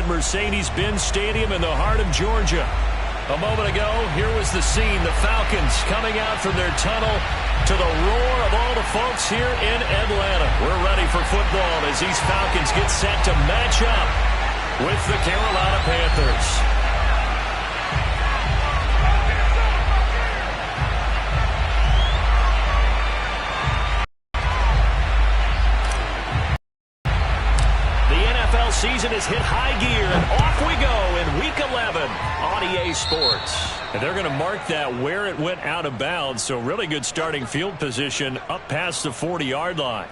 at Mercedes-Benz Stadium in the heart of Georgia. A moment ago, here was the scene. The Falcons coming out from their tunnel to the roar of all the folks here in Atlanta. We're ready for football as these Falcons get set to match up with the Carolina Panthers. Season has hit high gear, and off we go in Week 11 on EA Sports. And they're going to mark that where it went out of bounds, so really good starting field position up past the 40-yard line.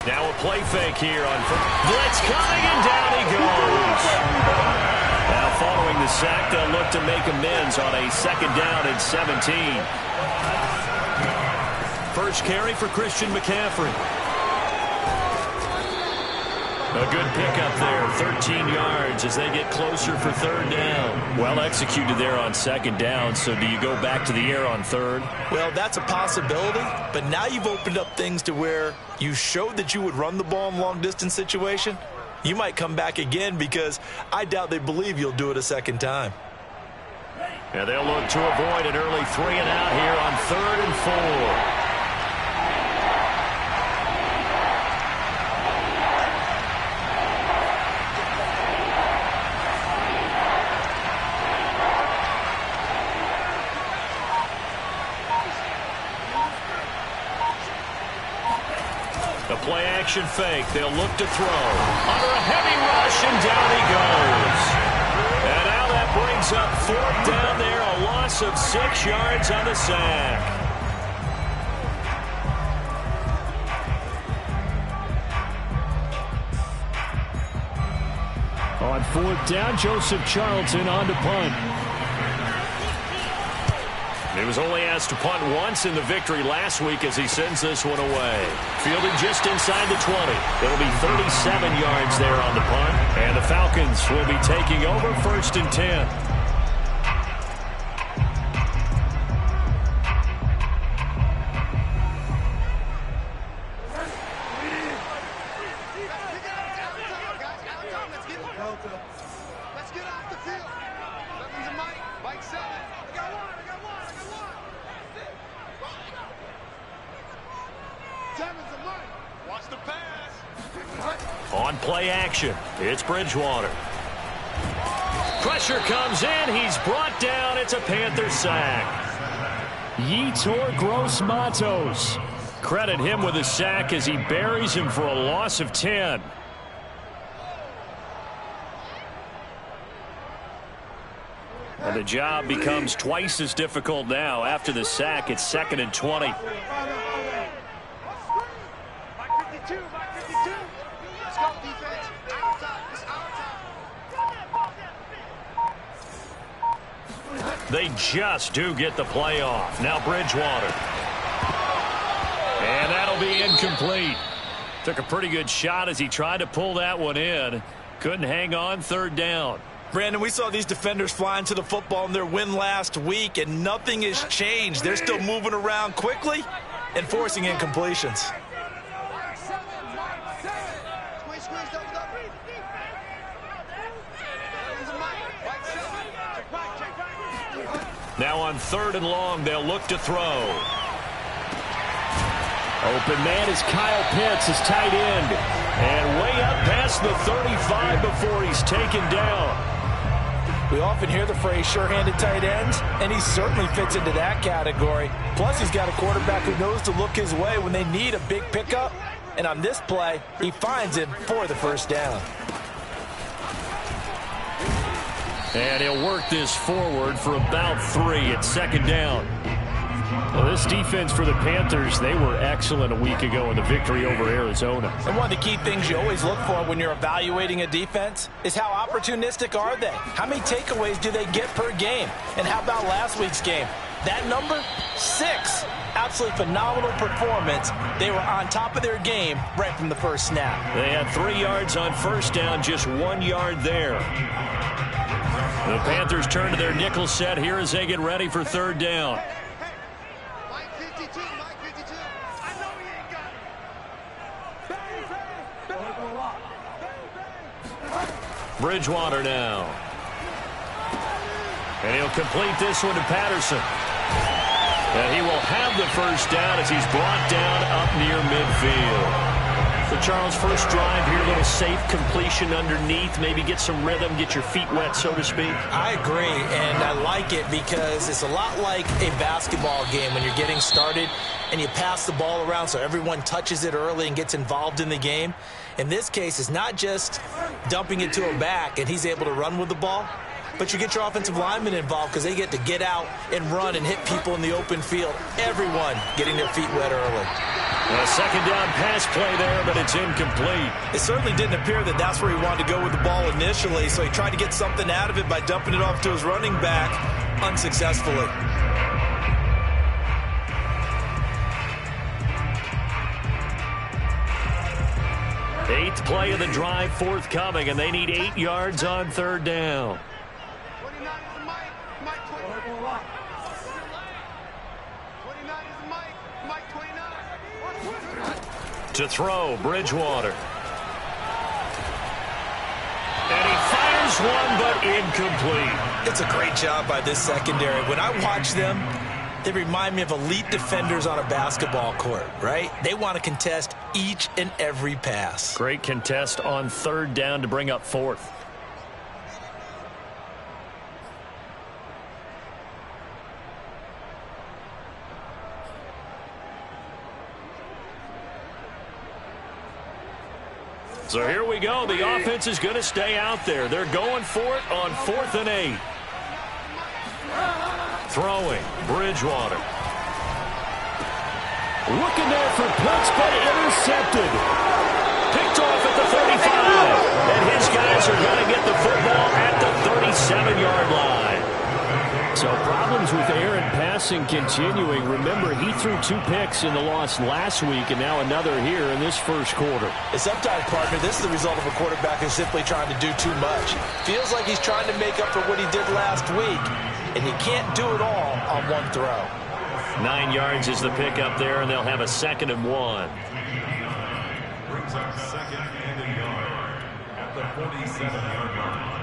Now a play fake here on blitz coming, and down he goes. Now following the sack, they'll look to make amends on a 2nd down and 17. First carry for Christian McCaffrey. A good pickup there, 13 yards as they get closer for 3rd down. Well executed there on 2nd down, so do you go back to the air on 3rd? Well, that's a possibility, but now you've opened up things to where you showed that you would run the ball in long-distance situation. You might come back again because I doubt they believe you'll do it a 2nd time. Yeah, they'll look to avoid an early 3-and-out here on 3rd and 4. Play-action fake. They'll look to throw. Under a heavy rush, and down he goes. And now that brings up 4th down there. A loss of 6 yards on the sack. On 4th down, Joseph Charlton on to punt. He was only asked to punt once in the victory last week as he sends this one away. Fielded just inside the 20. It'll be 37 yards there on the punt. And the Falcons will be taking over 1st and 10. Let's get off the field. Weapons of Mike. Mike 7. I got one. Seven's a Mike. Watch the pass. On play action, it's Bridgewater. Pressure comes in. He's brought down. It's a Panther sack. Yetur Gross-Matos. Credit him with a sack as he buries him for a loss of 10. And the job becomes twice as difficult now. After the sack, it's 2nd and 20. They just do get the play off. Now Bridgewater. And that'll be incomplete. Took a pretty good shot as he tried to pull that one in. Couldn't hang on 3rd down. Brandon, we saw these defenders flying to the football in their win last week, and nothing has changed. They're still moving around quickly and forcing incompletions. Now on 3rd and long, they'll look to throw. Open man is Kyle Pitts, his tight end. And way up past the 35 before he's taken down. We often hear the phrase sure-handed tight ends, and he certainly fits into that category. Plus, he's got a quarterback who knows to look his way when they need a big pickup. And on this play, he finds him for the 1st down. And he'll work this forward for about 3 at 2nd down. Well, this defense for the Panthers, they were excellent a week ago in the victory over Arizona. And one of the key things you always look for when you're evaluating a defense is how opportunistic are they? How many takeaways do they get per game? And how about last week's game? That number, 6. Absolutely phenomenal performance. They were on top of their game right from the first snap. They had 3 yards on first down, just 1 yard there. The Panthers turn to their nickel set here as they get ready for third down. Mike 52, Mike 52. I know he ain't got it. Bridgewater now. And he'll complete this one to Patterson. And he will have the first down as he's brought down up near midfield. So, Charles, first drive here, a little safe completion underneath. Maybe get some rhythm, get your feet wet, so to speak. I agree, and I like it because it's a lot like a basketball game when you're getting started and you pass the ball around so everyone touches it early and gets involved in the game. In this case, it's not just dumping it to a back and he's able to run with the ball, but you get your offensive linemen involved because they get to get out and run and hit people in the open field. Everyone getting their feet wet early. A second down pass play there, but it's incomplete. It certainly didn't appear that that's where he wanted to go with the ball initially, so he tried to get something out of it by dumping it off to his running back unsuccessfully. Eighth play of the drive forthcoming, and they need 8 yards on third down. 29 is the Mike. Mike 29. 29 is the Mike. Mike 29. To throw, Bridgewater. And he fires one, but incomplete. It's a great job by this secondary. When I watch them, they remind me of elite defenders on a basketball court, right? They want to contest each and every pass. Great contest on third down to bring up fourth. So here we go. The offense is going to stay out there. They're going for it on 4th and 8. Throwing, Bridgewater. Looking there for Pitts, but intercepted. Picked off at the 35. And his guys are going to get the football at the 37-yard line. So problems with Aaron passing continuing. Remember, he threw 2 picks in the loss last week and now another here in this first quarter. And sometimes, partner, this is the result of a quarterback who's simply trying to do too much. Feels like he's trying to make up for what he did last week, and you can't do it all on one throw. 9 yards is the pickup there, and they'll have a 2nd and 1. Brings up 2nd and a yard at the 47-yard line.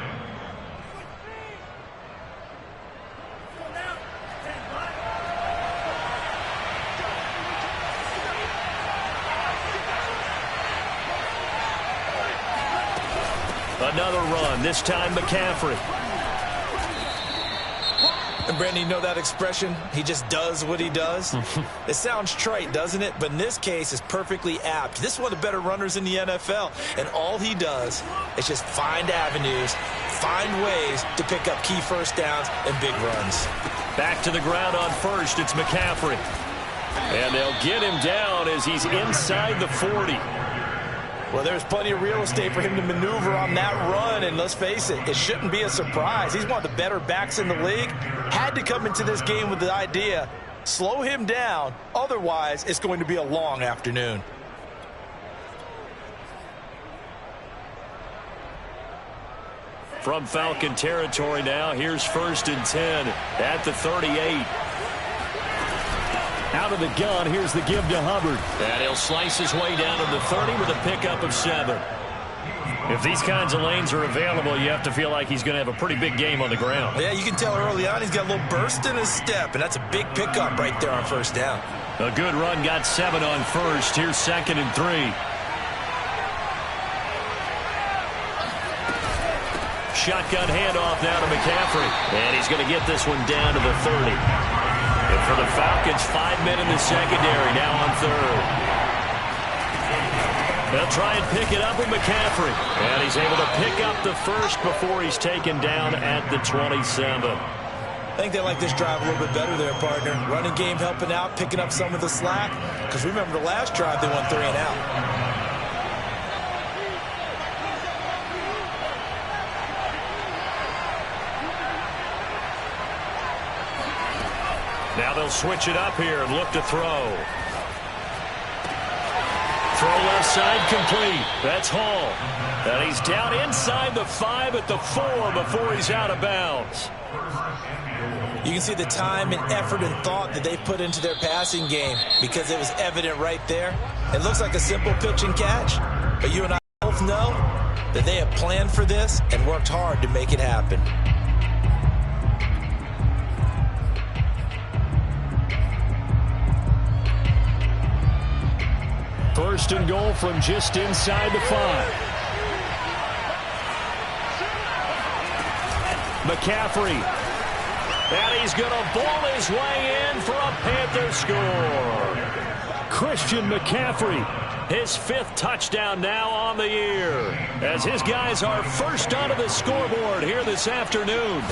Another run, this time McCaffrey. And Brandon, you know that expression? He just does what he does? It sounds trite, doesn't it? But in this case, it's perfectly apt. This is one of the better runners in the NFL. And all he does is just find avenues, find ways to pick up key first downs and big runs. Back to the ground on first, it's McCaffrey. And they'll get him down as he's inside the 40. Well, there's plenty of real estate for him to maneuver on that run, and let's face it, it shouldn't be a surprise. He's one of the better backs in the league. Had to come into this game with the idea, slow him down, otherwise it's going to be a long afternoon. From Falcon territory now, here's 1st and 10 at the 38. Out of the gun, here's the give to Hubbard. And he'll slice his way down to the 30 with a pickup of 7. If these kinds of lanes are available, you have to feel like he's going to have a pretty big game on the ground. Yeah, you can tell early on he's got a little burst in his step, and that's a big pickup right there on first down. A good run, got 7 on first. Here's 2nd and 3. Shotgun handoff now to McCaffrey. And he's going to get this one down to the 30. And for the Falcons, 5 men in the secondary, now on third. They'll try and pick it up with McCaffrey. And he's able to pick up the first before he's taken down at the 27. I think they like this drive a little bit better there, partner. Running game helping out, picking up some of the slack. Because remember the last drive, they won 3 and out. Now they'll switch it up here and look to throw. Throw left side complete. That's Hall. And he's down inside the 5 at the 4 before he's out of bounds. You can see the time and effort and thought that they put into their passing game because it was evident right there. It looks like a simple pitch and catch, but you and I both know that they have planned for this and worked hard to make it happen. First and goal from just inside the 5. McCaffrey. And he's going to ball his way in for a Panther score. Christian McCaffrey, his 5th touchdown now on the year, as his guys are first onto the scoreboard here this afternoon.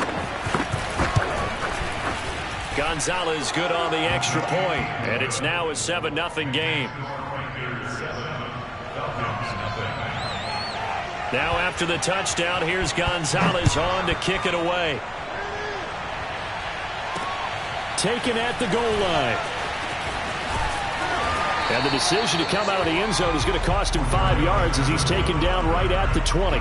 Gonzalez good on the extra point, and it's now a 7-0 game. Now after the touchdown, here's Gonzalez on to kick it away. Taken at the goal line. And the decision to come out of the end zone is going to cost him 5 yards as he's taken down right at the 20.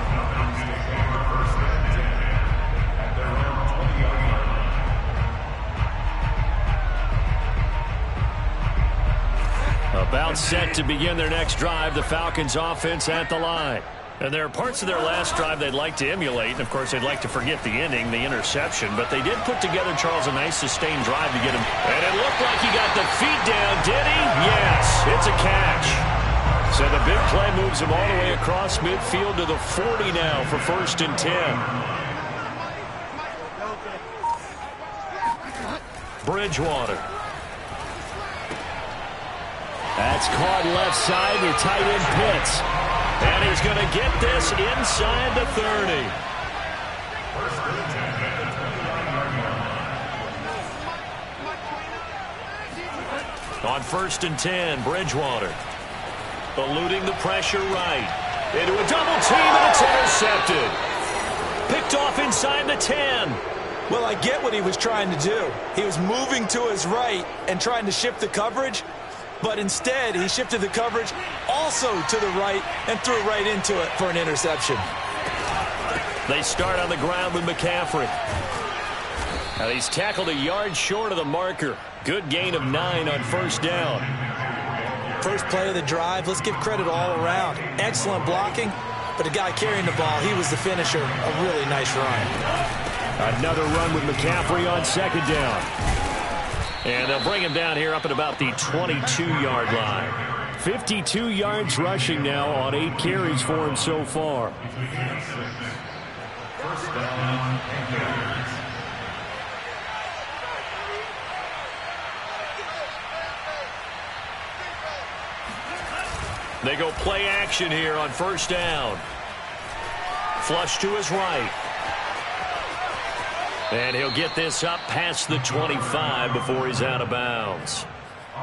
About set to begin their next drive, the Falcons offense at the line. And there are parts of their last drive they'd like to emulate. And, of course, they'd like to forget the ending, the interception. But they did put together, Charles, a nice sustained drive to get him. And it looked like he got the feet down, did he? Yes, it's a catch. So the big play moves him all the way across midfield to the 40 now for 1st and 10. Bridgewater. That's caught left side to tight end Pitts. And he's going to get this inside the 30. On 1st and 10, Bridgewater. Eluding the pressure right. Into a double team, and it's intercepted. Picked off inside the 10. Well, I get what he was trying to do. He was moving to his right and trying to shift the coverage. But instead, he shifted the coverage also to the right and threw right into it for an interception. They start on the ground with McCaffrey. Now he's tackled a yard short of the marker. Good gain of 9 on 1st down. First play of the drive, let's give credit all around. Excellent blocking, but the guy carrying the ball, he was the finisher. A really nice run. Another run with McCaffrey on 2nd down. And they'll bring him down here up at about the 22-yard line. 52 yards rushing now on 8 carries for him so far. First down, Panthers. They go play action here on 1st down. Flush to his right. And he'll get this up past the 25 before he's out of bounds.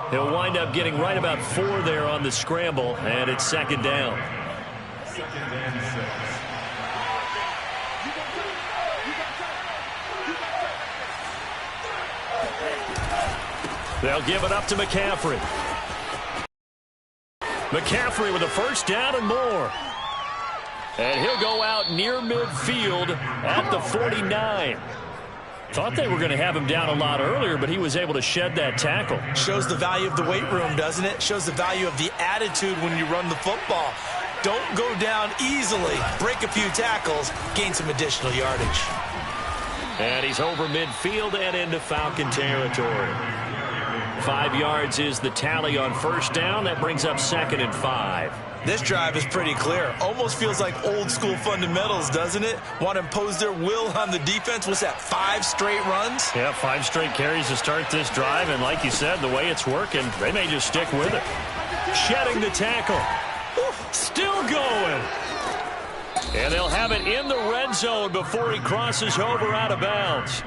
He'll wind up getting right about 4 there on the scramble, and it's 2nd down. 2nd and 6. They'll give it up to McCaffrey. McCaffrey with a 1st down and more. And he'll go out near midfield at the 49. Thought they were going to have him down a lot earlier, but he was able to shed that tackle. Shows the value of the weight room, doesn't it? Shows the value of the attitude when you run the football. Don't go down easily. Break a few tackles, gain some additional yardage. And he's over midfield and into Falcon territory. 5 yards is the tally on 1st down. That brings up 2nd and 5. This drive is pretty clear. Almost feels like old school fundamentals, doesn't it? Want to impose their will on the defense. What's that, 5 straight runs? Yeah, 5 straight carries to start this drive. And like you said, the way it's working, they may just stick with it. Shedding the tackle. Still going. And they'll have it in the red zone before he crosses over out of bounds.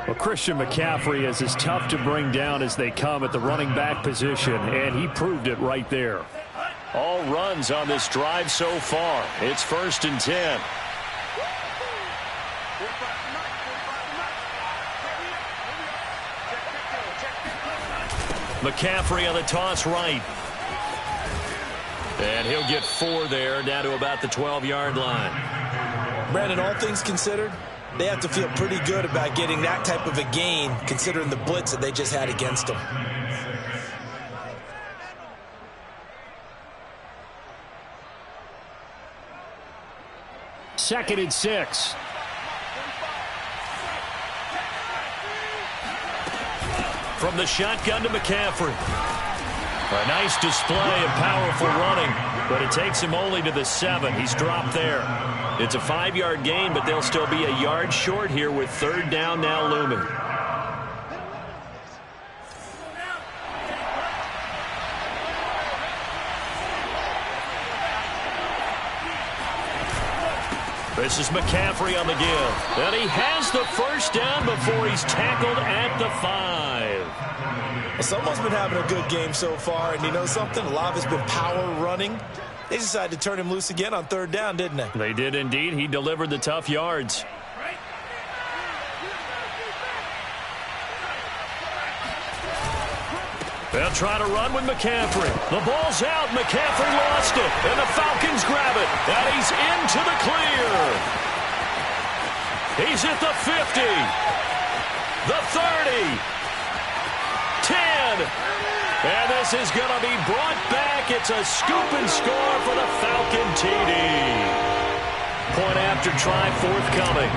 Well, Christian McCaffrey is as tough to bring down as they come at the running back position, and he proved it right there. All runs on this drive so far. It's 1st and 10. McCaffrey on the toss right. And he'll get 4 there, down to about the 12-yard line. Brandon, all things considered, they have to feel pretty good about getting that type of a gain, considering the blitz that they just had against them. Second and 6. From the shotgun to McCaffrey. A nice display of powerful running, but it takes him only to the 7. He's dropped there. It's a 5-yard gain, but they'll still be a yard short here with 3rd down now looming. This is McCaffrey on the give. And he has the 1st down before he's tackled at the 5. Well, someone's been having a good game so far, and you know something? A lot of it's been power running. They decided to turn him loose again on 3rd down, didn't they? They did indeed. He delivered the tough yards. They'll try to run with McCaffrey. The ball's out. McCaffrey lost it. And the Falcons grab it. And he's into the clear. He's at the 50. The 30. 10. And this is going to be brought back. It's a scoop and score for the Falcon TD. Point after try forthcoming.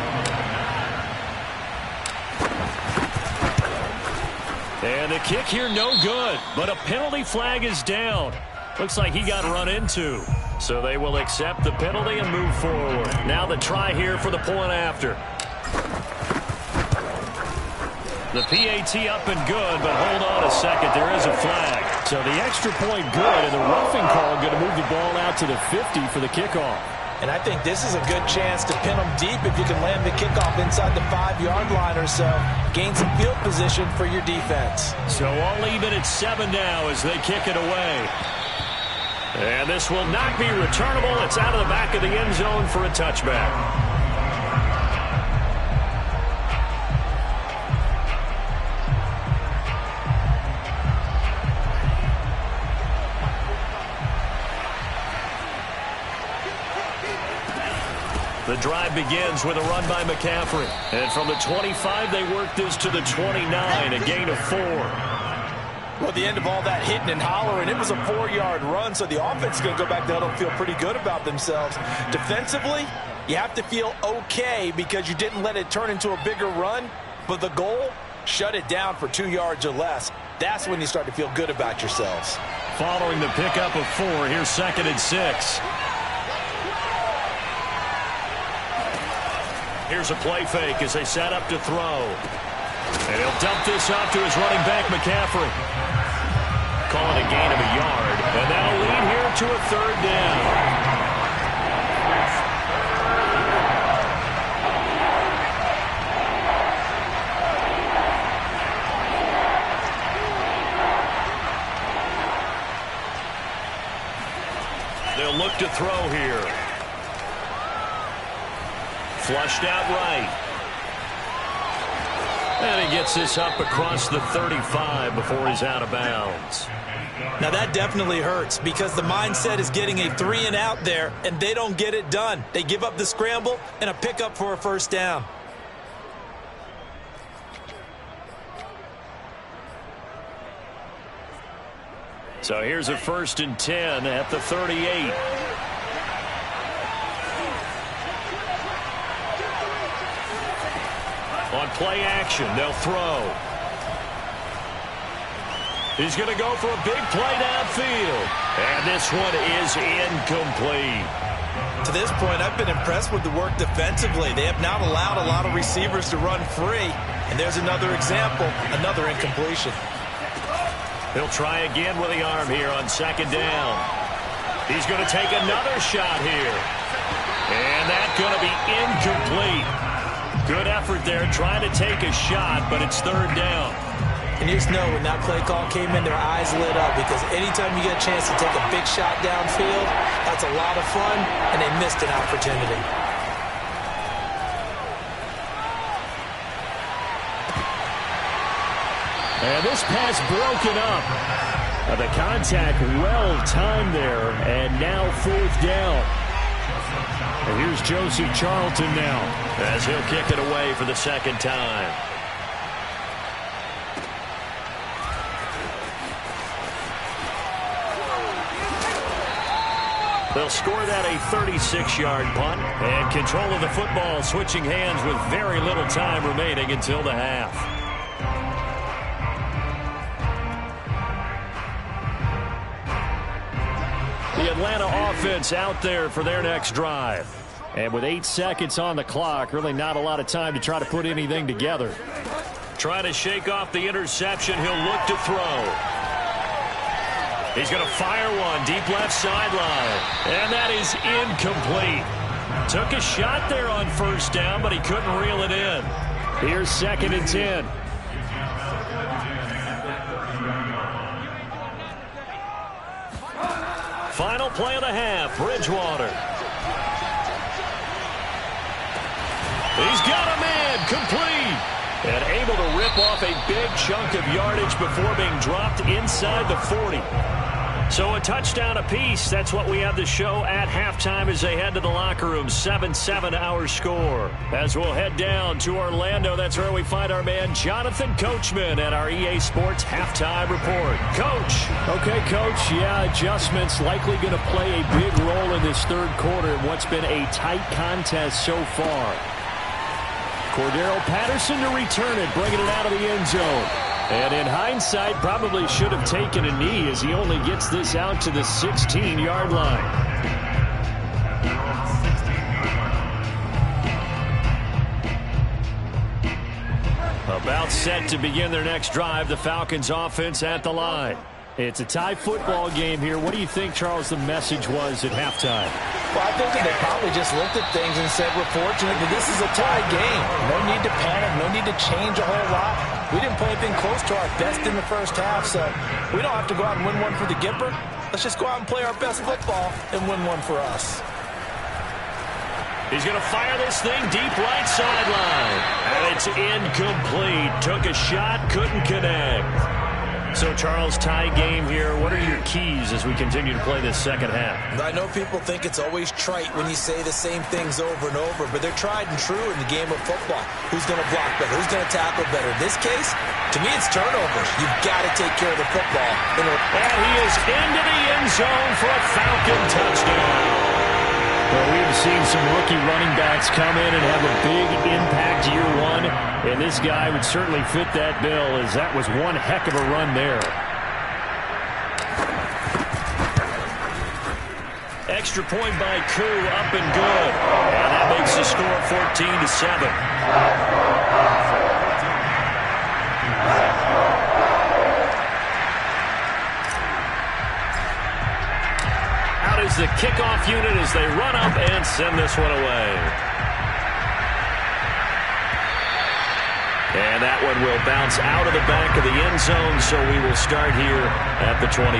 And the kick here no good, but a penalty flag is down. Looks like he got run into. So they will accept the penalty and move forward. Now the try here for the point after. The PAT up and good, but hold on a second. There is a flag. So the extra point good, and the roughing call going to move the ball out to the 50 for the kickoff. And I think this is a good chance to pin them deep if you can land the kickoff inside the 5-yard line or so. Gain some field position for your defense. So all even at 7 now as they kick it away. And this will not be returnable. It's out of the back of the end zone for a touchback. The drive begins with a run by McCaffrey. And from the 25, they work this to the 29, a gain of 4. Well, at the end of all that hitting and hollering, it was a 4-yard run, so the offense is going to go back to huddle and feel pretty good about themselves. Defensively, you have to feel okay because you didn't let it turn into a bigger run, but the goal, shut it down for 2 yards or less. That's when you start to feel good about yourselves. Following the pickup of 4, here's 2nd and 6. Here's a play fake as they set up to throw. And he'll dump this off to his running back, McCaffrey. Calling a gain of a yard. And that'll lead here to a 3rd down. They'll look to throw here. Flushed out right. And he gets this up across the 35 before he's out of bounds. Now that definitely hurts because the mindset is getting a 3 and out there, and they don't get it done. They give up the scramble and a pickup for a 1st down. So here's a 1st and 10 at the 38. On play action, they'll throw. He's going to go for a big play downfield. And this one is incomplete. To this point, I've been impressed with the work defensively. They have not allowed a lot of receivers to run free. And there's another example, another incompletion. He'll try again with the arm here on 2nd down. He's going to take another shot here. And that's going to be incomplete. Good effort there, trying to take a shot, but it's third down. And you just know when that play call came in, their eyes lit up, because anytime you get a chance to take a big shot downfield, that's a lot of fun, and they missed an opportunity. And this pass broken up. The contact well timed there, and now fourth down. And here's Joseph Charlton now, as he'll kick it away for the second time. They'll score that a 36-yard punt, and control of the football switching hands with very little time remaining until the half. The Atlanta offense out there for their next drive. And with 8 seconds on the clock, really not a lot of time to try to put anything together. Trying to shake off the interception, he'll look to throw. He's going to fire one deep left sideline. And that is incomplete. Took a shot there on first down, but he couldn't reel it in. Here's 2nd and 10. Final play of the half, Bridgewater. He's got a man, complete. And able to rip off a big chunk of yardage before being dropped inside the 40. So a touchdown apiece. That's what we have to show at halftime as they head to the locker room. 7-7 our score. As we'll head down to Orlando, that's where we find our man Jonathan Coachman at our EA Sports Halftime Report. Coach. Okay, Coach. Yeah, adjustments likely going to play a big role in this third quarter in what's been a tight contest so far. Cordero Patterson to return it, bringing it out of the end zone. And in hindsight, probably should have taken a knee as he only gets this out to the 16-yard line. About set to begin their next drive, the Falcons offense at the line. It's a tie football game here. What do you think, Charles, the message was at halftime? Well, I think that they probably just looked at things and said, we're fortunate that this is a tie game. No need to panic, no need to change a whole lot. We didn't play anything close to our best in the first half, so we don't have to go out and win one for the Gipper. Let's just go out and play our best football and win one for us. He's going to fire this thing deep right sideline. And it's incomplete. Took a shot, couldn't connect. So, Charles, tie game here. What are your keys as we continue to play this second half? I know people think it's always trite when you say the same things over and over, but they're tried and true in the game of football. Who's going to block better? Who's going to tackle better? In this case, to me, it's turnovers. You've got to take care of the football. And he is into the end zone for a Falcon touchdown. Well, we've seen some rookie running backs come in and have a big impact year one, and this guy would certainly fit that bill, as that was one heck of a run there. Extra point by Koo, up and good. And that makes the score 14-7. Is the kickoff unit as they run up and send this one away. And that one will bounce out of the back of the end zone, so we will start here at the 25.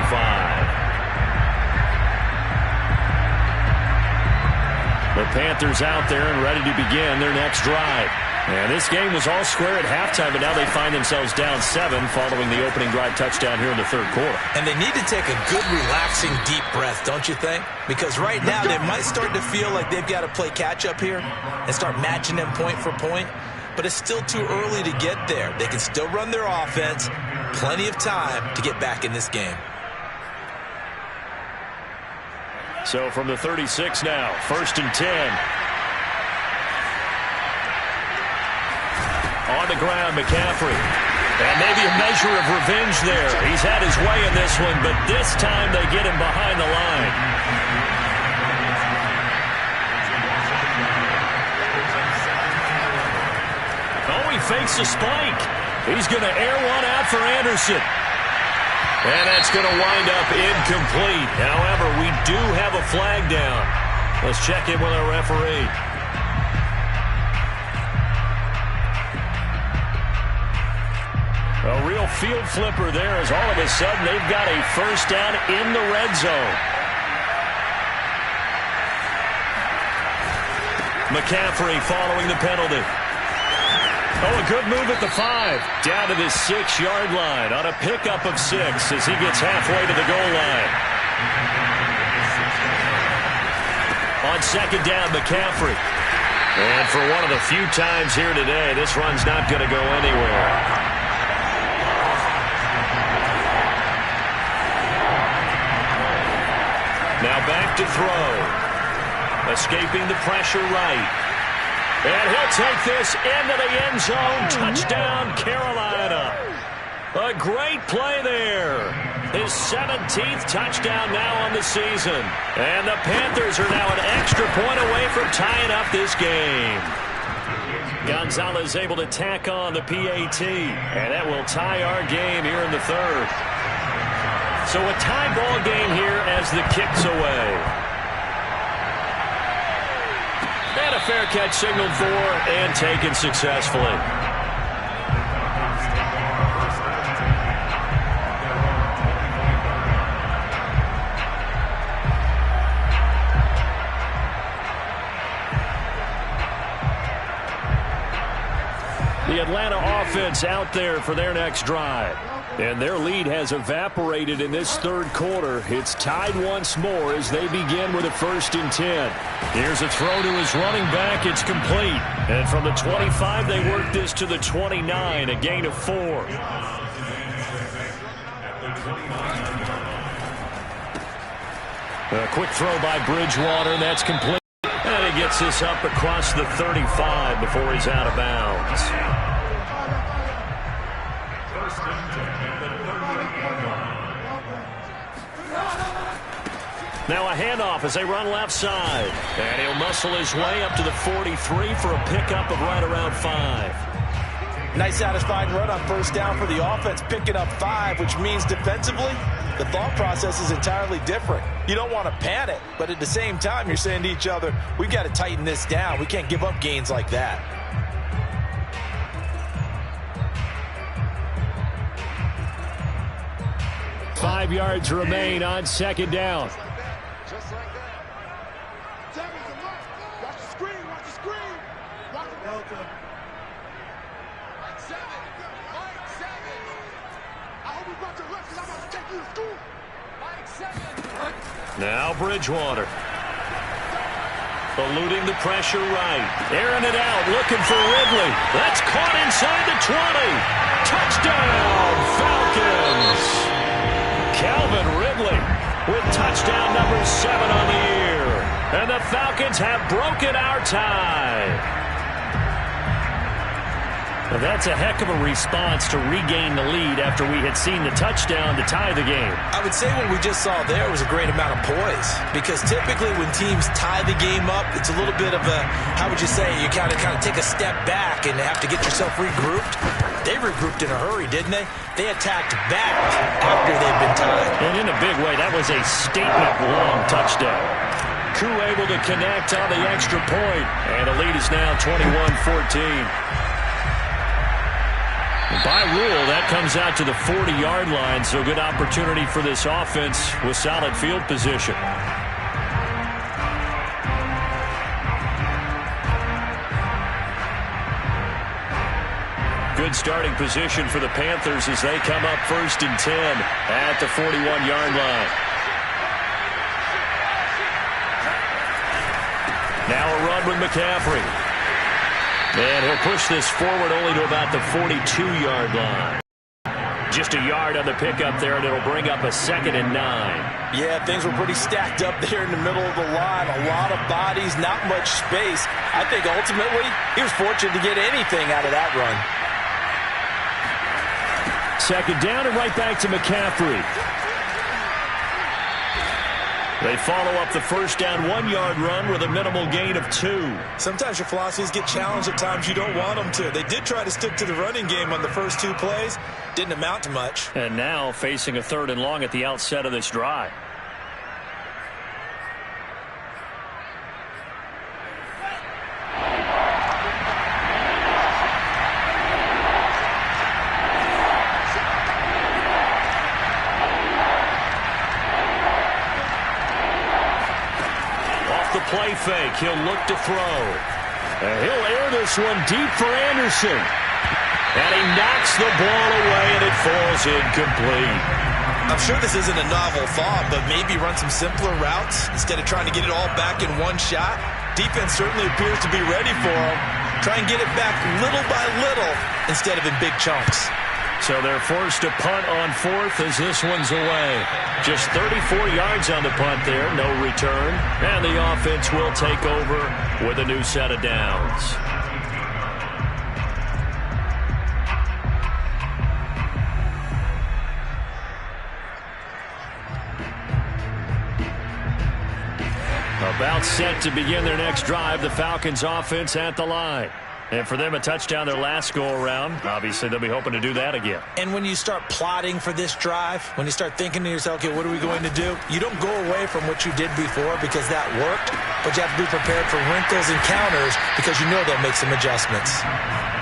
The Panthers out there and ready to begin their next drive. And this game was all square at halftime, but now they find themselves down 7 following the opening drive touchdown here in the third quarter. And they need to take a good, relaxing, deep breath, don't you think? Because right now they might start to feel like they've got to play catch-up here and start matching them point for point. But it's still too early to get there. They can still run their offense. Plenty of time to get back in this game. So from the 36 now, 1st and 10. On the ground, McCaffrey. And maybe a measure of revenge there. He's had his way in this one, but this time they get him behind the line. Oh, he fakes a spike. He's going to air one out for Anderson. And that's going to wind up incomplete. However, we do have a flag down. Let's check in with our referee. A real field flipper there as all of a sudden they've got a first down in the red zone. McCaffrey following the penalty. Oh, a good move at the 5. Down to the 6-yard line on a pickup of 6 as he gets halfway to the goal line. On second down, McCaffrey. And for one of the few times here today, this run's not going to go anywhere. Now back to throw. Escaping the pressure right. And he'll take this into the end zone. Touchdown, Carolina. A great play there. His 17th touchdown now on the season. And the Panthers are now an extra point away from tying up this game. Gonzalez able to tack on the PAT. And that will tie our game here in the third. So a tie ball game here as the kick's away. And a fair catch signaled for and taken successfully. The Atlanta offense out there for their next drive. And their lead has evaporated in this third quarter. It's tied once more as they begin with a 1st and 10. Here's a throw to his running back. It's complete. And from the 25, they work this to the 29, a gain of 4. A quick throw by Bridgewater. That's complete. And he gets this up across the 35 before he's out of bounds. Now a handoff as they run left side. And he'll muscle his way up to the 43 for a pickup of right around 5. Nice satisfying run on 1st down for the offense, picking up 5, which means defensively, the thought process is entirely different. You don't want to panic, but at the same time, you're saying to each other, we've got to tighten this down. We can't give up gains like that. Five yards remain on 2nd down. Just like that. Tackles him up. Watch the screen. Watch the screen. Watch the Delta. Mike 7. Mike 7. I hope you brought your lunch because I'm about to take you to school. Mike 7. Now Bridgewater. Eluding the pressure right. Airing it out. Looking for Ridley. That's caught inside the 20. Touchdown, Falcons. Calvin Ridley with touchdown number 7 on the year. And the Falcons have broken our tie. Well, that's a heck of a response to regain the lead after we had seen the touchdown to tie the game. I would say what we just saw there was a great amount of poise, because typically when teams tie the game up, it's a little bit of a, how would you say, you kind of take a step back and have to get yourself regrouped. They regrouped in a hurry, didn't they? They attacked back after they've been tied. And in a big way, that was a statement-long touchdown. Koo able to connect on the extra point, and the lead is now 21-14. By rule, that comes out to the 40-yard line, so good opportunity for this offense with solid field position. Good starting position for the Panthers as they come up 1st and 10 at the 41-yard line. Now a run with McCaffrey. And he'll push this forward only to about the 42-yard line. Just a yard on the pickup there, and it'll bring up a 2nd and 9. Yeah, things were pretty stacked up there in the middle of the line. A lot of bodies, not much space. I think ultimately he was fortunate to get anything out of that run. 2nd down and right back to McCaffrey. They follow up the 1st down 1-yard run with a minimal gain of 2. Sometimes your philosophies get challenged at times you don't want them to. They did try to stick to the running game on the first 2 plays. Didn't amount to much. And now facing a 3rd and long at the outset of this drive. play fake. He'll look to throw. And he'll air this one deep for Anderson. And he knocks the ball away, and it falls incomplete. I'm sure this isn't a novel thought, but maybe run some simpler routes instead of trying to get it all back in one shot. Defense certainly appears to be ready for him. Try and get it back little by little instead of in big chunks. So they're forced to punt on fourth as this one's away. Just 34 yards on the punt there, no return. And the offense will take over with a new set of downs. About set to begin their next drive, the Falcons offense at the line. And for them, a touchdown their last go-around. Obviously, they'll be hoping to do that again. And when you start plotting for this drive, when you start thinking to yourself, okay, what are we going to do? You don't go away from what you did before because that worked, but you have to be prepared for wrinkles and counters because you know they'll make some adjustments.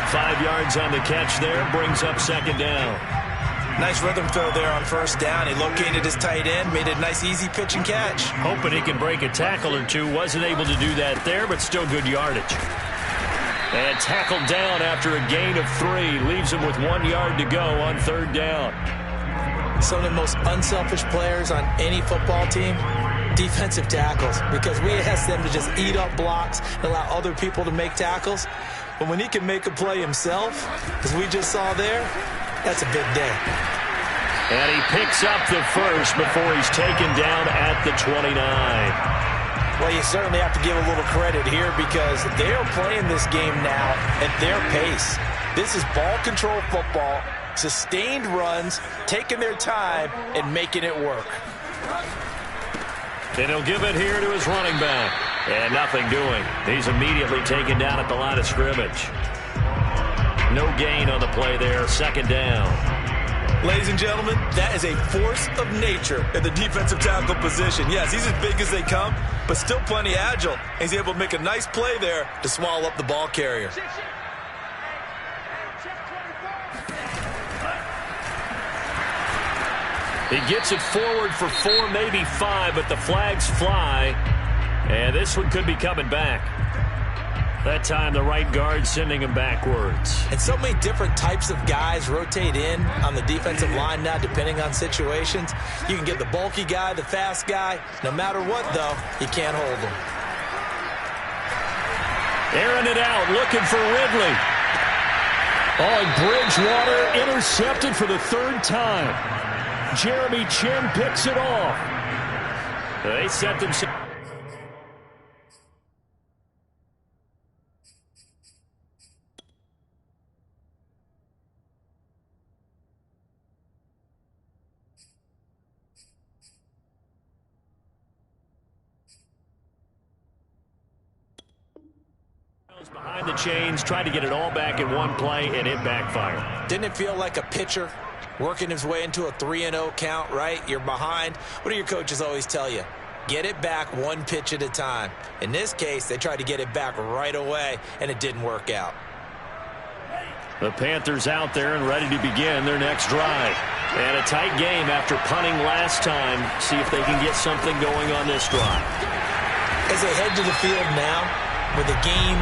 5 yards on the catch there, brings up second down. Nice rhythm throw there on first down. He located his tight end, made a nice easy pitch and catch. Hoping he can break a tackle or two. Wasn't able to do that there, but still good yardage. And tackled down after a gain of 3. Leaves him with 1 yard to go on third down. Some of the most unselfish players on any football team, defensive tackles, because we ask them to just eat up blocks and allow other people to make tackles. But when he can make a play himself, as we just saw there, that's a big day. And he picks up the first before he's taken down at the 29. Well, you certainly have to give a little credit here because they're playing this game now at their pace. This is ball control football, sustained runs, taking their time, and making it work. And he'll give it here to his running back. And nothing doing. He's immediately taken down at the line of scrimmage. No gain on the play there. Second down. Ladies and gentlemen, that is a force of nature at the defensive tackle position. Yes, he's as big as they come, but still plenty agile. He's able to make a nice play there to swallow up the ball carrier. He gets it forward for 4, maybe 5, but the flags fly. And this one could be coming back. That time, the right guard sending him backwards. And so many different types of guys rotate in on the defensive line now, depending on situations. You can get the bulky guy, the fast guy. No matter what, though, you can't hold him. Airing it out, looking for Ridley. Oh, and Bridgewater intercepted for the third time. Jeremy Chinn picks it off. They set themselves. Behind the chains, tried to get it all back in one play, and it backfired. Didn't it feel like a pitcher working his way into a 3-0 count, right? You're behind. What do your coaches always tell you? Get it back one pitch at a time. In this case, they tried to get it back right away, and it didn't work out. The Panthers out there and ready to begin their next drive. And a tight game after punting last time. See if they can get something going on this drive. As they head to the field now, with the game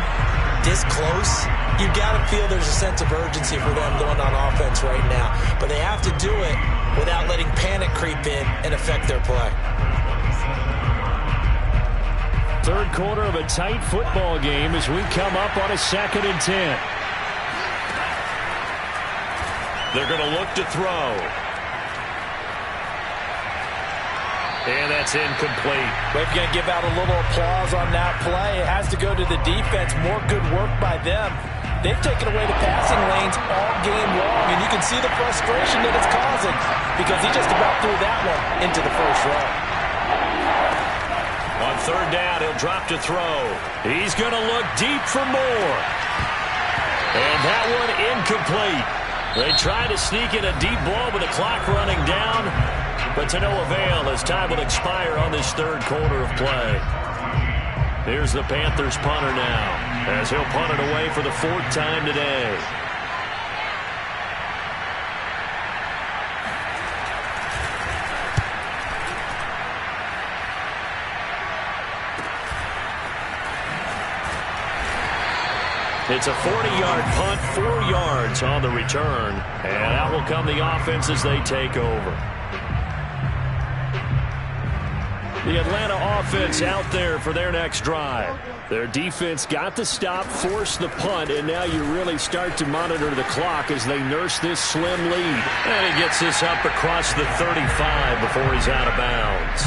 this close, you got to feel there's a sense of urgency for them going on offense right now. But they have to do it without letting panic creep in and affect their play. Third quarter of a tight football game as we come up on a 2nd and 10. They're going to look to throw. And that's incomplete. We're going to give out a little applause on that play. It has to go to the defense. More good work by them. They've taken away the passing lanes all game long, and you can see the frustration that it's causing because he just about threw that one into the first row. On third down, he'll drop to throw. He's going to look deep for more. And that one incomplete. They try to sneak in a deep ball with the clock running down. But to no avail as time will expire on this third quarter of play. Here's the Panthers punter now as he'll punt it away for the 4th time today. It's a 40-yard punt, 4 yards on the return. And out will come the offense as they take over. The Atlanta offense out there for their next drive. Their defense got the stop, forced the punt, and now you really start to monitor the clock as they nurse this slim lead. And he gets this up across the 35 before he's out of bounds.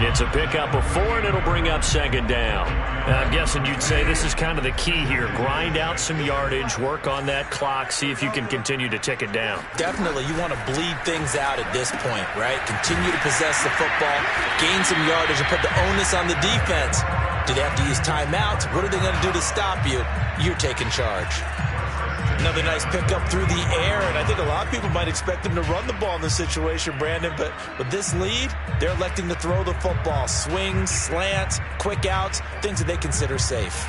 It's a pickup of 4, and it'll bring up second down. I'm guessing you'd say this is kind of the key here. Grind out some yardage, work on that clock, see if you can continue to tick it down. Definitely, you want to bleed things out at this point, right? Continue to possess the football, gain some yardage, and put the onus on the defense. Do they have to use timeouts? What are they going to do to stop you? You're taking charge. Another nice pickup through the air, and I think a lot of people might expect them to run the ball in this situation, Brandon, but with this lead, they're electing to throw the football. Swings, slants, quick outs, things that they consider safe.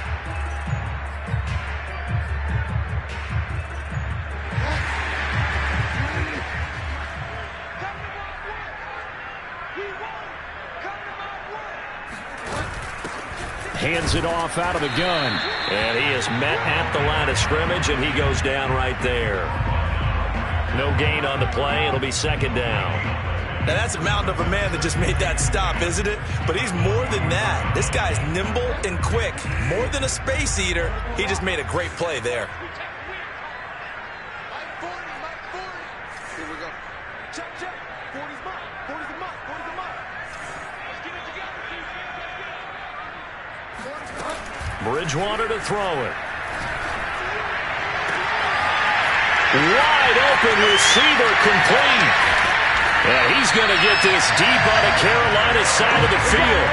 Hands it off out of the gun. And he is met at the line of scrimmage, and he goes down right there. No gain on the play. It'll be second down. Now, that's a mountain of a man that just made that stop, isn't it? But he's more than that. This guy's nimble and quick. More than a space eater. He just made a great play there. Here we go. Check, check. 40's mine. 40's the mine. 40's the mine. Let's get it together. Bridgewater to throw it. Wide open receiver complete. And he's going to get this deep on the Carolina side of the field.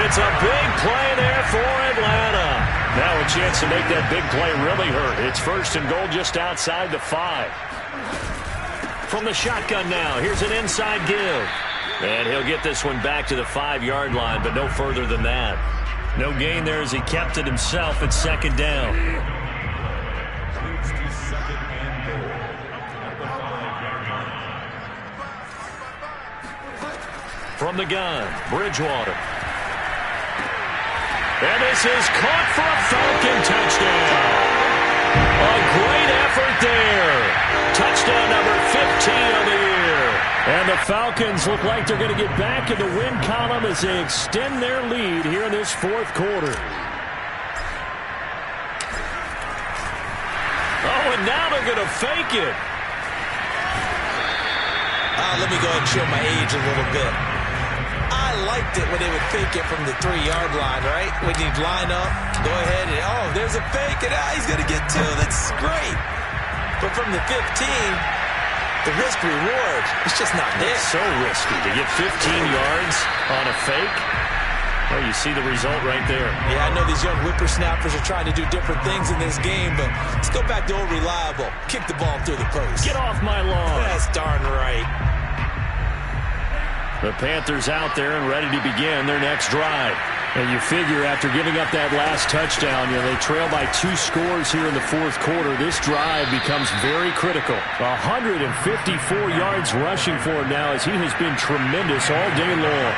It's a big play there for Atlanta. Now a chance to make that big play really hurt. It's first and goal just outside the 5. From the shotgun now, here's an inside give. And he'll get this one back to the 5-yard line, but no further than that. No gain there as he kept it himself at second down. From the gun, Bridgewater. And this is caught for a Falcon touchdown. A great effort there. Touchdown number 15 of the year. And the Falcons look like they're going to get back in the win column as they extend their lead here in this fourth quarter. Oh, and now they're going to fake it. Let me go ahead and show my age a little bit. I liked it when they would fake it from the 3-yard line, right? When you'd line up, go ahead and, oh, there's a fake, and he's going to get 2. That's great. But from the 15, the risk-reward, it's just not there. It's so risky to get 15 yards on a fake. Well, you see the result right there. Yeah, I know these young whippersnappers are trying to do different things in this game, but let's go back to old reliable. Kick the ball through the post. Get off my lawn. That's darn right. The Panthers out there and ready to begin their next drive. And you figure after giving up that last touchdown, they trail by 2 scores here in the fourth quarter. This drive becomes very critical. 154 yards rushing for him now as he has been tremendous all day long.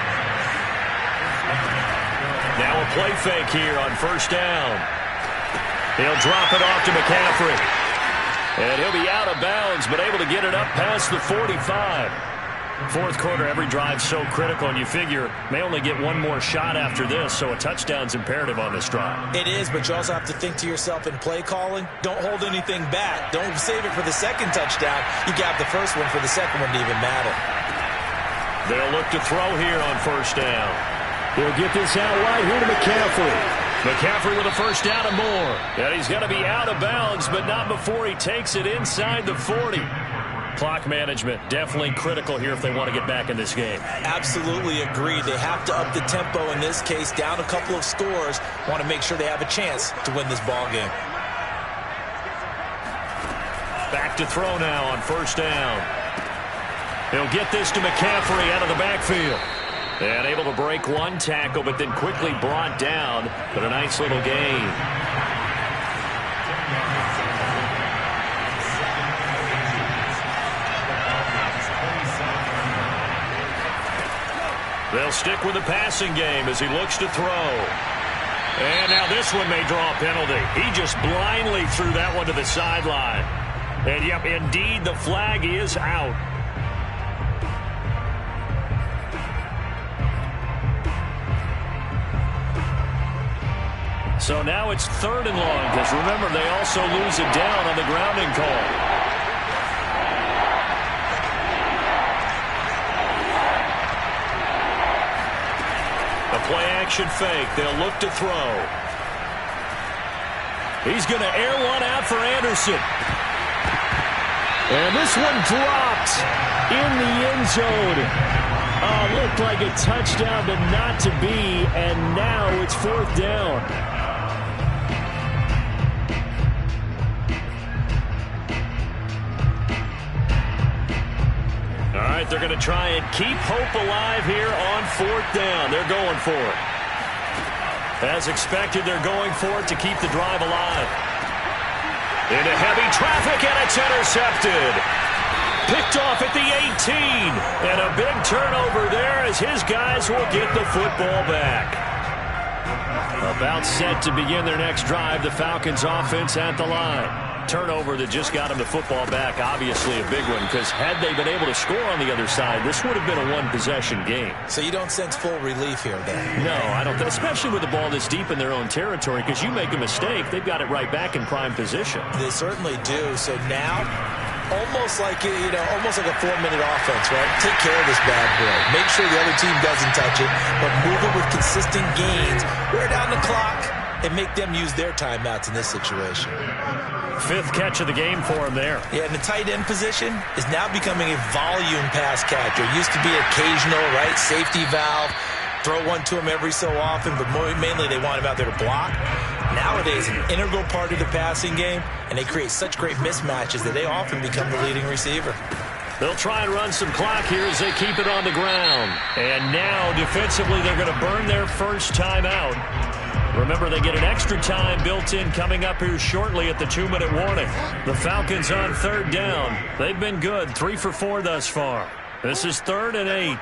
Now a play fake here on first down. He'll drop it off to McCaffrey. And he'll be out of bounds, but able to get it up past the 45. Fourth quarter, every drive so critical, and you figure may only get one more shot after this, so a touchdown's imperative on this drive. It is, but you also have to think to yourself in play calling, don't hold anything back. Don't save it for the second touchdown. You got the first one for the second one to even matter. They'll look to throw here on first down. He'll get this out wide here to McCaffrey. McCaffrey with a first down and more. And he's going to be out of bounds, but not before he takes it inside the 40. Clock management definitely critical here if they want to get back in this game. Absolutely agreed. They have to up the tempo in this case, down a couple of scores. Want to make sure they have a chance to win this ball game. Back to throw now on first down. He'll get this to McCaffrey out of the backfield. And able to break one tackle, but then quickly brought down. But a nice little gain. They'll stick with the passing game as he looks to throw. And now this one may draw a penalty. He just blindly threw that one to the sideline. And, yep, indeed, the flag is out. So now it's 3rd and long, because remember, they also lose it down on the grounding call. A play-action fake. They'll look to throw. He's going to air one out for Anderson. And this one dropped in the end zone. Looked like a touchdown, but not to be, and now it's 4th down. All right, they're going to try and keep hope alive here on 4th down. They're going for it. As expected, they're going for it to keep the drive alive. Into heavy traffic, and it's intercepted. Picked off at the 18. And a big turnover there as his guys will get the football back. About set to begin their next drive, the Falcons offense at the line. Turnover that just got him the football back, obviously a big one, because had they been able to score on the other side, this would have been a one-possession game. So you don't sense full relief here, then? No, I don't think, especially with the ball this deep in their own territory, because you make a mistake, they've got it right back in prime position. They certainly do. So now, almost like a 4-minute offense, right? Take care of this bad boy. Make sure the other team doesn't touch it, but move it with consistent gains. Wear down the clock and make them use their timeouts in this situation. 5th catch of the game for him there. Yeah, and the tight end position is now becoming a volume pass catcher. It used to be occasional, right? Safety valve. Throw one to him every so often, but mainly they want him out there to block. Nowadays, an integral part of the passing game, and they create such great mismatches that they often become the leading receiver. They'll try and run some clock here as they keep it on the ground. And now, defensively, they're going to burn their first timeout. Remember, they get an extra time built in coming up here shortly at the 2-minute warning. The Falcons on 3rd down. They've been good, 3 for 4 thus far. This is 3rd and 8.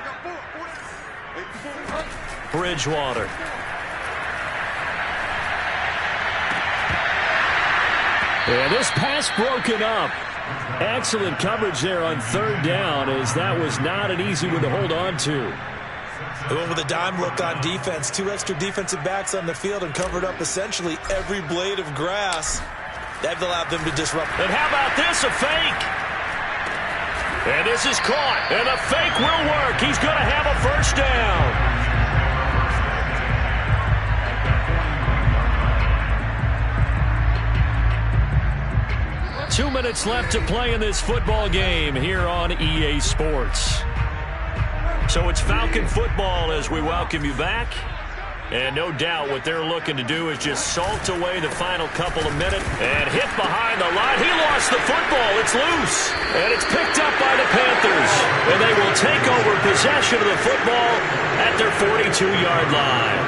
Bridgewater. And this pass broken up. Excellent coverage there on 3rd down, as that was not an easy one to hold on to. They went with a dime look on defense. 2 extra defensive backs on the field and covered up essentially every blade of grass. That allowed them to disrupt. And how about this, a fake? And this is caught, and the fake will work. He's going to have a first down. 2 minutes left to play in this football game here on EA Sports. So it's Falcon football as we welcome you back. And no doubt what they're looking to do is just salt away the final couple of minutes and hit behind the line. He lost the football. It's loose. And it's picked up by the Panthers. And they will take over possession of the football at their 42-yard line.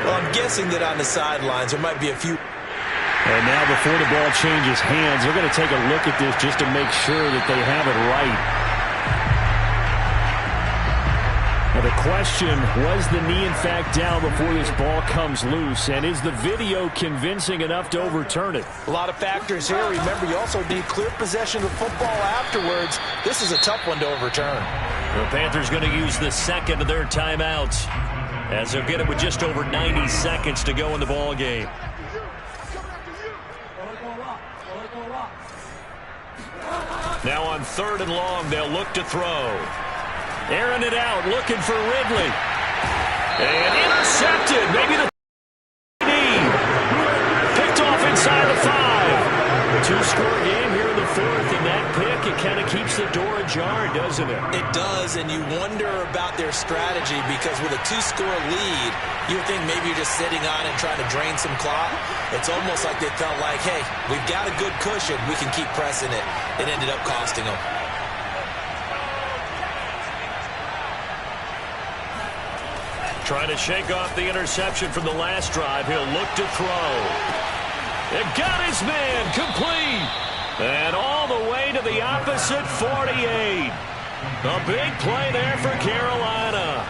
Well, I'm guessing that on the sidelines there might be a few. And now before the ball changes hands, they're going to take a look at this just to make sure that they have it right. Now the question, was the knee in fact down before this ball comes loose? And is the video convincing enough to overturn it? A lot of factors here. Remember, you also need clear possession of football afterwards. This is a tough one to overturn. The Panthers going to use the second of their timeouts as they'll get it with just over 90 seconds to go in the ball game. Now on 3rd and long, they'll look to throw. Airing it out, looking for Ridley. And intercepted. Maybe the knee. Picked off inside the 5. 2-score game here in the 4th, and that pick, it kind of keeps the door ajar, doesn't it? It does, and you wonder about their strategy because with a 2-score lead, you think maybe you're just sitting on it and trying to drain some clock. It's almost like they felt like, hey, we've got a good cushion. We can keep pressing it. It ended up costing them. Trying to shake off the interception from the last drive. He'll look to throw. It got his man complete. And all the way to the opposite 48. A big play there for Carolina.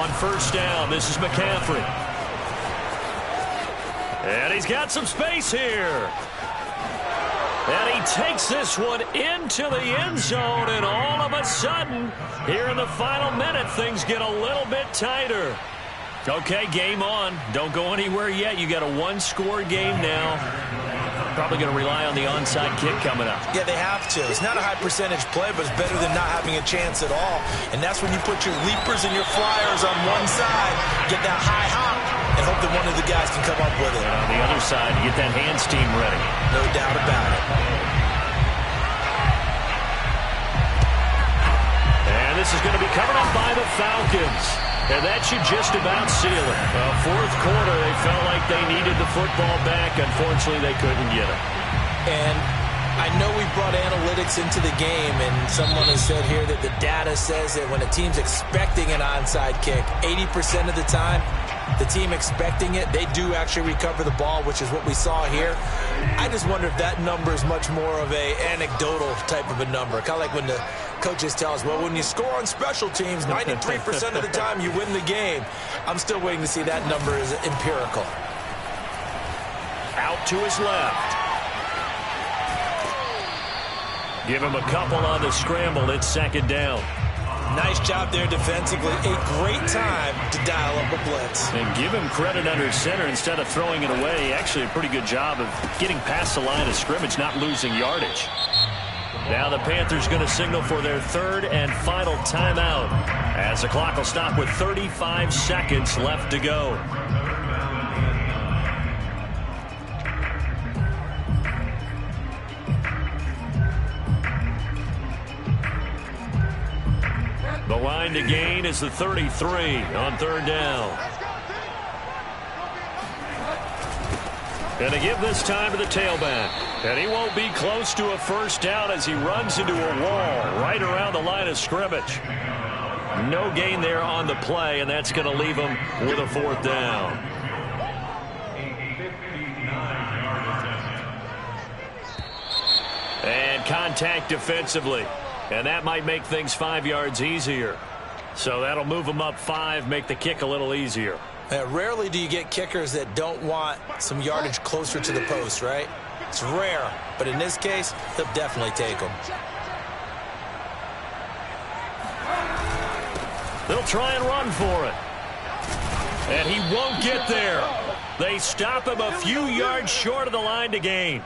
On first down, this is McCaffrey. And he's got some space here. And he takes this one into the end zone, and all of a sudden, here in the final minute, things get a little bit tighter. Okay, game on. Don't go anywhere yet. You got a one-score game now. Probably going to rely on the onside kick coming up. Yeah, they have to. It's not a high-percentage play, but it's better than not having a chance at all. And that's when you put your leapers and your flyers on one side, get that high hop, and hope that one of the guys can come up with it. And on the other side, get that hands team ready. No doubt about it. And this is going to be coming up by the Falcons. And that should just about seal it. Fourth quarter, they felt like they needed the football back. Unfortunately, they couldn't get it. And I know we brought analytics into the game, and someone has said here that the data says that when a team's expecting an onside kick, 80% of the time, the team expecting it, they do actually recover the ball, which is what we saw here. I just wonder if that number is much more of a anecdotal type of a number. Kind of like when the coaches tell us, well, when you score on special teams, 93% of the time you win the game. I'm still waiting to see that number is empirical. Out to his left. Give him a couple on the scramble. It's second down. Nice job there defensively. A great time to dial up a blitz. And give him credit under center instead of throwing it away. Actually, a pretty good job of getting past the line of scrimmage, not losing yardage. Now the Panthers going to signal for their third and final timeout as the clock will stop with 35 seconds left to go. The line to gain is the 33 on third down. Going to give this time to the tailback. And he won't be close to a first down as he runs into a wall right around the line of scrimmage. No gain there on the play, and that's going to leave him with a fourth down. And contact defensively. And that might make things 5 yards easier. So that'll move them up 5, make the kick a little easier. Rarely do you get kickers that don't want some yardage closer to the post, right? It's rare, but in this case, they'll definitely take them. They'll try and run for it. And he won't get there. They stop him a few yards short of the line to gain.